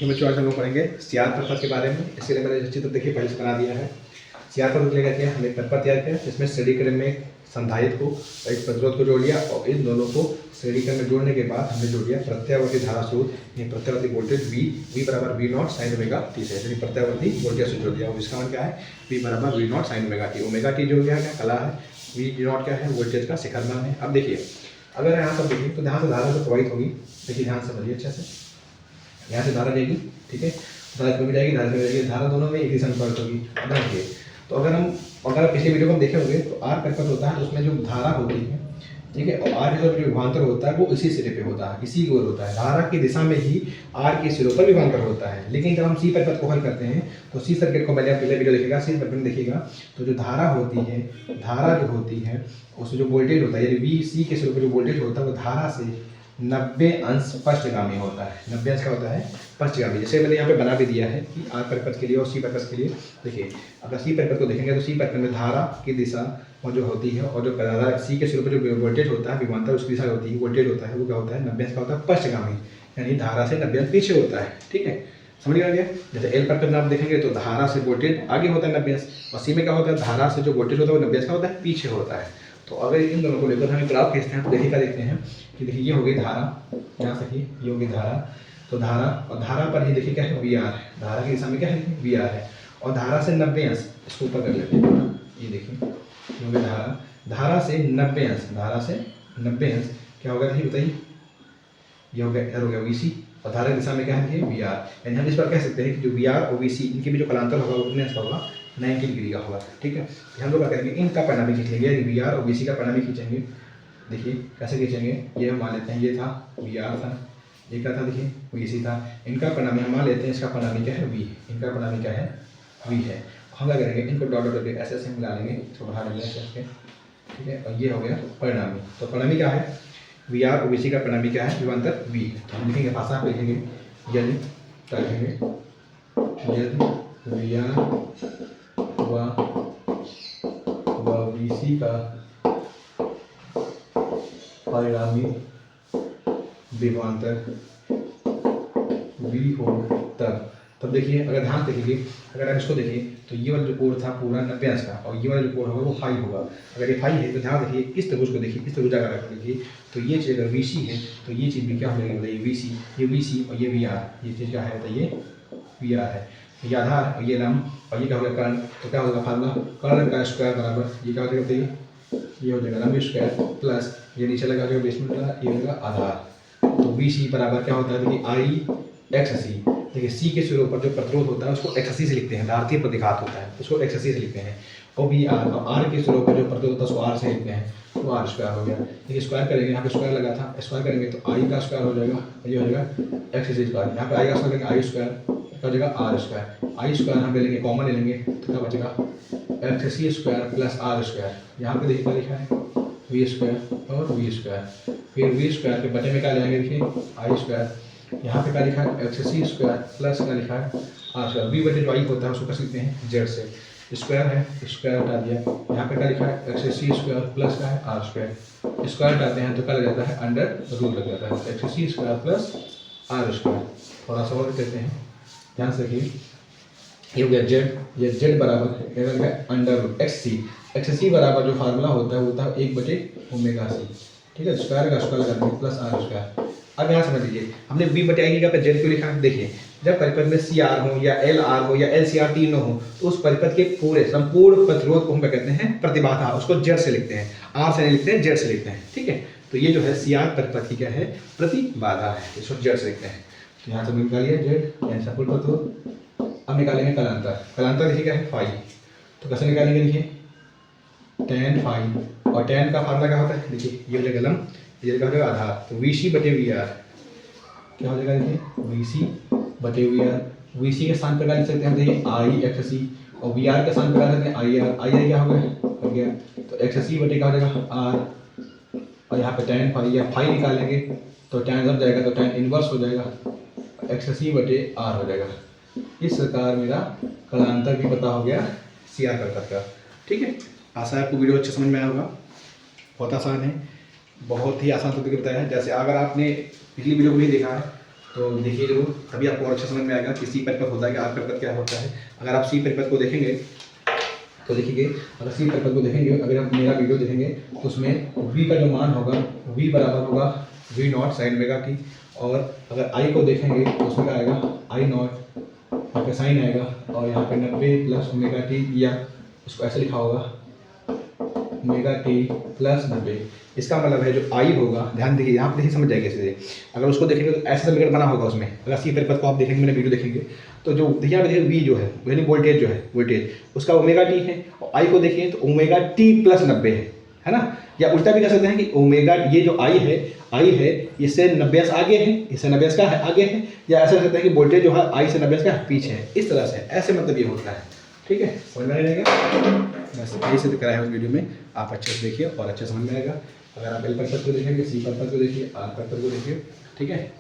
ये बच्चों आज हम लोग पढ़ेंगे सीआर परिपथ के बारे में। इसके लिए मैंने चित्र देखिए पहले से बना दिया है। सीआर परिपथ लेकर के हमने परिपथ तैयार किया जिसमें श्रेणी क्रम में संधारित्र को एक प्रतिरोध को जोड़ लिया और इन दोनों को श्रेणी क्रम में जोड़ने के बाद हमने जोड़ दिया प्रत्यावर्ती धारा स्रोत, ये प्रत्यावर्ती वोल्टेज V बराबर V0 sin ओमेगा t से, यानी प्रत्यावर्ती वोल्टेज से जोड़ दिया। और इसका मान क्या है V बराबर V0 sin omega t। Omega t जो क्या है कला है, V0 क्या है वोल्टेज का शिखर मान है। अब देखिए अगर यहाँ पर देखिए तो यहाँ से धारा जो प्रवाहित होगी, देखिए ध्यान से समझिए अच्छे से, यहाँ से धारा जाएगी, ठीक है, धारा में जाएगी, धारा में जाएगी, धारा दोनों में एक दिशा में प्रवाहित होगी। अब देखिए तो अगर पिछले वीडियो को हम देखे होंगे तो आर परिपथ होता है तो उसमें जो धारा होती है, ठीक है, और आर जो विभवांतर होता है वो इसी सिरे पे होता है, इसी की ओर होता है, धारा की दिशा में ही आर के सिरों पर विभवांतर होता है। लेकिन जब हम सी परिपथ को हल करते हैं तो सी सर्किट को मैंने पहले वीडियो देखेगा, सी परिपथ में देखिएगा तो जो धारा होती है, धारा जो होती है उसमें जो वोल्टेज होता है, यानी वी सी के सिरों पर जो वोल्टेज होता है वो धारा से 90 अंश पश्चगामी होता है। 90 अंश का होता है पश्चगामी। जैसे मैंने यहाँ पे बना भी दिया है कि आर परिपथ के लिए और सी परिपथ के लिए। देखिए अगर सी परिपथ को देखेंगे तो सी परिपथ में धारा की दिशा और जो होती है और जो धारा सी के सिरों पर जो वोल्टेज होता है विभवांतर उसकी दिशा होती है, वोल्टेज होता है वो क्या होता है 90 अंश का होता है पश्चगामी, यानी धारा से 90 अंश पीछे होता है। ठीक है, समझ गया। जैसे एल परिपथ में आप देखेंगे तो धारा से वोल्टेज आगे होता है 90 अंश, और सी में क्या होता है धारा से जो वोल्टेज होता है वो 90 अंश का होता है पीछे होता है। तो अगर इन दोनों को लेकर हम ग्राफ खींचते हैं तो देखिएगा देखते हैं कि देखिए ये हो गई धारा, यहाँ से ये हो गई धारा, तो धारा और धारा पर ही देखिए क्या है वी आर है, धारा की दिशा में क्या है वी आर है, और धारा से 90 अंश इसको ऊपर कर लेते हैं। ये देखिए ये हो गई धारा, धारा से 90 अंश, धारा से 90 अंश क्या होगा देखिए बताइए, ये हो गया इधर हो गया वी सी, और धारा की दिशा में क्या है देखिए वी आर। यानी हम इस पर कह सकते हैं कि जो वी आर और वी सी इनके भी जो कलांतर होगा वो कितने का होगा 90 डिग्री का होगा। ठीक है, हम लोग क्या करेंगे इनका परिणामी खींच लेंगे, वी आर और वी सी का परिणामी खींचेंगे। देखिए कैसे खींचेंगे, ये हम मान लेते हैं ये था वी आर था, ये क्या था देखिए वी सी था, इनका परिणामी हम मान लेते हैं इसका परिणामी क्या है वी, इनका परिणामी क्या है वी है। हम क्या करेंगे इनको डॉट डॉट करके ऐसे ऐसे मिला लेंगे, इसको बढ़ा देंगे ऐसे ऐसे, ठीक है, और ये हो गया परिणामी। तो परिणामी क्या है वी आर और वी सी का परिणामी क्या है विभवांतर वी। तो हम लिखेंगे भाषा पे लिखेंगे यदि क्या लिखेंगे यदि वी आर व वी सी का परिणामी विभवांतर वी हो तब देखिए अगर ध्यान देखिए, अगर आप इसको देखिए तो ये वाला जो कोण था पूरा 90 अंश का और ये वाला जो कोण होगा वो फाई होगा। अगर ये फाई है तो ध्यान देखिए इस त्रिभुज को देखिए, इस त्रिभुज अगर देखिए तो ये चीज़ अगर वी सी है तो ये चीज़ भी क्या हो जाएगी बताइए वी सी, ये वी सी और ये वी आर, ये चीज़ क्या है बताइए वी आर है, ये आधार और ये लंब और ये क्या हो गया कर्ण। तो क्या होगा फार्मूला कर्ण का स्क्वायर बराबर ये क्या हो जाएगा बताइए, ये हो जाएगा लंब स्क्वायर प्लस ये नीचे लगा जो बेसमेंट का ये हो जाएगा आधार। तो वी सी बराबर क्या होता है देखिए आई एक्स सी। देखिए सी के सिरों पर जो प्रतिरोध होता है उसको एक्स सी से लिखते हैं, धारतीय प्रतिघात होता है उसको एक्स सी से लिखते हैं, और वी आर और आर के सिरों पर जो प्रतिरोध होता है उसको आर से लिखते हैं, तो आर स्क्वायर हो गया। देखिए स्क्वायर करेंगे, यहाँ पे स्क्वायर लगा था, स्क्वायर करेंगे तो आई का स्क्वायर हो जाएगा, ये हो जाएगा एक्स सी स्क्वायर, यहाँ पे आई का स्क्वायर लेंगे आई स्क्वायर क्या हो जाएगा आर स्क्वायर, आई स्क्वायर हम ले लेंगे कॉमन ले लेंगे तो क्या बचेगा x c square plus r square. यहाँ पे देखिए क्या लिखा है वी स्क्वायर और वी स्क्वायर, फिर वी स्क्वायर के बटे में क्या लेंगे देखिए आई स्क्वायर, यहाँ पे क्या लिखा है एक्स सी स्क्वायर प्लस क्या लिखा है आर स्क्वायर, वी बटे जो आई होता है उसको कर सकते हैं जेड से, स्क्वायर है स्क्वायर हटा दिया, यहाँ पे क्या लिखा है एक्स सी स्क्वायर प्लस क्या है आर स्क्वायर, स्क्वायर हटाते हैं तो क्या लग जाता है अंडर रूट लग जाता है x c square plus r square. थोड़ा सा और देते हैं ध्यान से देखिए, ये हो गया जेड, ये जेड बराबर क्या लग गया अंडर रूट एक्स सी बराबर जो फार्मूला होता है 1 बटे ओमेगा सी, ठीक है, स्क्वायर का स्क्वायर लगा देंगे प्लस आर स्क्वायर। अब यहाँ समझ लीजिए हमने बी बटे आई की जगह पर जेड क्यों लिखा है, देखिए जब परिपथ में सी आर हो या एल आर हो या एल सी आर तीनों हो तो उस परिपथ के पूरे संपूर्ण प्रतिरोध को हम क्या कहते हैं प्रतिबाधा, उसको जेड से लिखते हैं, आर से नहीं लिखते हैं जेड से लिखते हैं। ठीक है, तो ये जो है सी आर परिपथ की क्या है प्रतिबाधा है, इसको जेड से लिखते हैं। तो यहाँ से निकालिए जेड यानी संपूर्ण प्रतिरोध। अब निकालेंगे कलांतर, कलांतर देखिए क्या है फाई, तो कैसे निकालेंगे देखिए tan फाई, और tan का फार्मूला क्या होता है देखिए ये हो जाएगा लंब, ये हो जाएगा आधार, तो वी सी बटे वी आर क्या हो जाएगा देखिए वी सी बटे वी आर, वी सी के स्थान पर क्या लिख सकते हैं देखिए आई एक्स सी, और वी आर के स्थान पर क्या लिखते हैं आई आर, आई आर क्या हो गया तो एक्स सी बटे क्या हो जाएगा आर, और यहाँ पे tan फाई या फाई निकालेंगे तो tan जब जाएगा तो tan इनवर्स हो जाएगा एक्स सी बटे आर हो जाएगा। इस प्रकार मेरा कलांतर भी पता हो गया सी आर परिपथ का। ठीक है, आशा है आपको वीडियो अच्छे समझ में आया होगा, बहुत आसान है, बहुत ही आसान तरीके बताया है। जैसे अगर आपने पिछली वीडियो को नहीं देखा है तो देखिए जरूर, तभी आपको और अच्छा समझ में आएगा कि सी परिपथ होता है कि आर परिपथ क्या होता है। अगर आप सी परिपथ को देखेंगे तो देखिए, अगर सी परिपथ को देखेंगे, अगर आप मेरा वीडियो देखेंगे तो उसमें v का जो मान होगा v बराबर होगा v not sine omega T, और अगर i को देखेंगे तो उसमें क्या आएगा i नॉट, यहाँ पे साइन आएगा, और यहाँ पे 90 प्लस ओमेगा टी, या उसको ऐसे लिखा होगा ओमेगा टी प्लस 90। इसका मतलब है जो आई होगा, ध्यान देखिए यहाँ पे, देखिए समझ जाएगी ऐसे। अगर उसको देखेंगे तो ऐसा समीकरण बना होगा उसमें, अगर सी परिपथ को आप देखेंगे, मैंने वीडियो देखेंगे तो जो देखिए यहाँ पे देखिए वी जो है यानी वोल्टेज जो है, वोल्टेज उसका ओमेगा टी है, और आई को देखिए तो ओमेगा टी प्लस 90 है ना। या उल्टा भी कह सकते हैं कि ओमेगा, ये जो आई है इससे 90 आगे है, इससे 90 का है आगे है, या ऐसा कह सकते हैं कि वोल्टेज जो है आई से 90 का पीछे है। इस तरह से ऐसे मतलब ये होता है। ठीक है, समझ में आएगा। बस यही से दिख रहा है उस वीडियो में, आप अच्छे से देखिए और अच्छे समझ में आएगा। अगर आप एल परिपथ को देखेंगे, सी परिपथ को देखिए, आर परिपथ को देखिए। ठीक है।